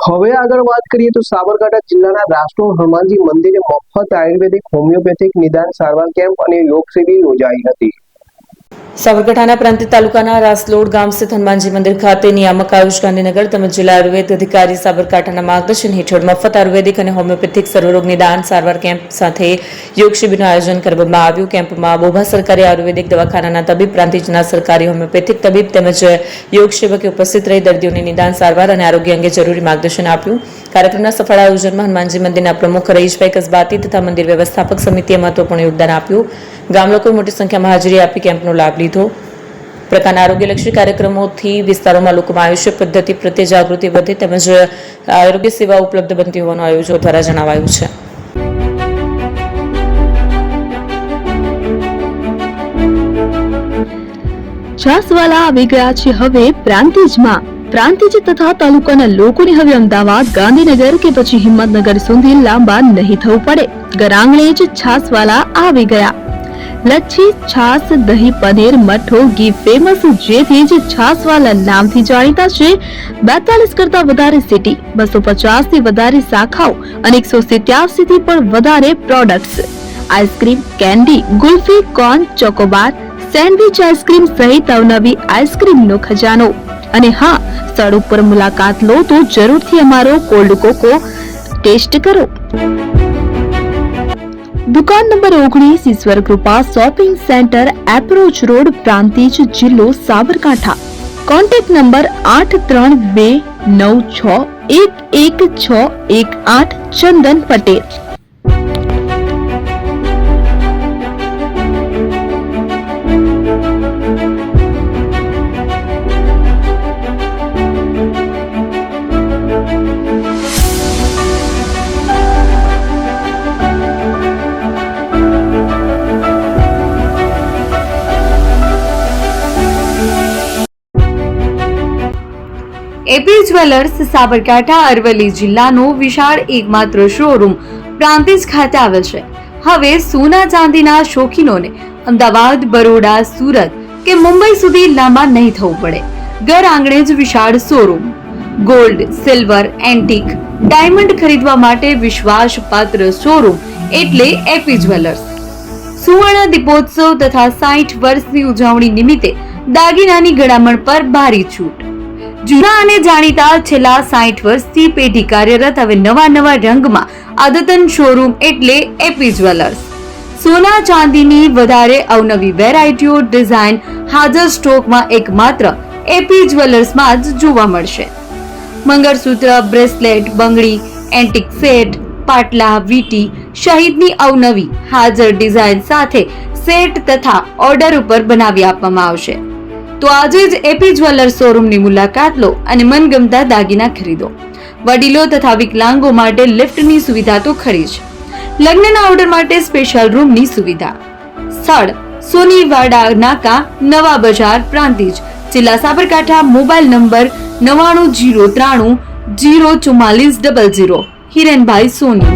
હવે આગળ વાત કરીએ તો સાબરકાંઠા જિલ્લાના રાષ્ટ્રીય હનુમાનજી મંદિરે મફત આયુર્વેદિક હોમિયોપેથિક નિદાન સારવાર કેમ્પ અને યોગ શિબિર યોજાઈ હતી। સાબરકાંઠાના પ્રાંતિજ તાલુકાના રાસલોડ ગામ સ્થિત હનુમાનજી મંદિર ખાતે નિયામક આયુષ ગાંધીનગર તેમજ જિલ્લા આયુર્વેદ અધિકારી સાબરકાંઠાના માર્ગદર્શન હેઠળ મફત આયુર્વેદિક અને હોમિયોપેથિક સર્વરોગ નિદાન સારવાર કેમ્પ સાથે યોગ શિબિરનું આયોજન કરવામાં આવ્યું। કેમ્પમાં બોભા સરકારી આયુર્વેદિક દવાખાનાના તબીબ, પ્રાંતિજના સરકારી હોમિયોપેથિક તબીબ તેમજ યોગ સેવકે ઉપસ્થિત રહી દર્દીઓને નિદાન સારવાર અને આરોગ્ય અંગે જરૂરી માર્ગદર્શન આપ્યું। કાર્યક્રમના સફળ આયોજનમાં હનુમાનજી મંદિરના પ્રમુખ રહીશભાઈ કસબાતી તથા મંદિર વ્યવસ્થાપક સમિતિએ મહત્વપૂર્ણ યોગદાન આપ્યું। ગામ લોકોએ મોટી સંખ્યામાં હાજરી આપી કેમ્પનો લાભ લીધો। પ્રકારના આરોગ્યલક્ષી કાર્યક્રમોથી વિસ્તારોમાં લોકોમાં આયુષ્ય પદ્ધતિ પ્રત્યે જાગૃતિ વધે તેમજ આરોગ્ય સેવા ઉપલબ્ધ બનતી હોવાનું આયોજકો દ્વારા જણાવાયું છે। છાસવાલા આવી ગયા છે હવે પ્રાંતિજમાં। પ્રાંતિજ તથા તાલુકાના લોકોને હવે અમદાવાદ, ગાંધીનગર કે પછી હિંમતનગર સુધી લાંબા નહીં થવું પડે। ઘર આંગણે જ છાસવાલા આવી ગયા। લચ્છી, છાસ, દહીં, પનીર, મઠો, ઘી ફેમસ, જેથી જ છાસવાલા નામથી જાણીતા છે। 42 કરતા વધારે સિટી, 250 થી વધારે શાખાઓ અને 187 થી પણ વધારે products. Ice cream, candy, kulfi, corn, Chocobar, sandwich ice cream સહિત અવનવી આઈસ્ક્રીમનો ખજાનો। અને હા, સ્થળ ઉપર મુલાકાત લો તો જરૂરથી અમારો કોલ્ડ કોકો ટેસ્ટ કરો। દુકાન number 19, Ishwar Krupa shopping centre, approach road, Prantij, જિલ્લો Sabarkantha. Contact number 8326111618 Chandan Patel. AP jewellers Sabarkantha Aravalli જિલ્લાનો વિશાળ એકમાત્ર શોરૂમ પ્રાંતિજ ખાતે આવેલ છે। હવે સોના ચાંદીના શોખીનોને અમદાવાદ, બરોડા, સુરત કે મુંબઈ સુધી લાંબા નહીં થવું પડે। ઘર આંગણે જ વિશાળ showroom. Gold, silver, antique, diamond ખરીદવા માટે વિશ્વાસપાત્ર શોરૂમ એટલે એપી જ્વેલર્સ। સુવર્ણ દીપોત્સવ તથા 60 વર્ષની ઉજવણી નિમિત્તે દાગીનાની ગળામણ પર ભારી છૂટ। જૂના અને જાણીતા છેલ્લા 60 વર્ષથી પેઢી કાર્યરત હવે નવા રંગમાં અદ્યતન શોરૂમ એટલે એપી જ્વેલર્સ। સોના ચાંદીની વધારે અવનવી વેરાયટીઓ, ડિઝાઇન હાજર સ્ટોકમાં એકમાત્ર એપી જ્વેલર્સમાં જ જોવા મળશે। મંગળસૂત્ર, બ્રેસલેટ, બંગડી, એન્ટિક સેટ, પાટલા, વીટી સહિતની અવનવી હાજર ડિઝાઇન સાથે સેટ તથા ઓર્ડર ઉપર બનાવી આપવામાં આવશે। તો આજે જ એપી જ્વેલર્સ શોરૂમની મુલાકાત લો અને મનગમતા દાગીના ખરીદો। વડીલો તથા વિકલાંગો માટે લિફ્ટની સુવિધા તો ખરી જ, લગ્નના ઓર્ડર માટે સ્પેશિયલ રૂમની સુવિધા। સ્થળ સોનીવાડા નાકા, નવા બજાર, પ્રાંતિજ, જિલ્લા સાબરકાંઠા। Mobile number 9903304400। હિરેનભાઈ સોની।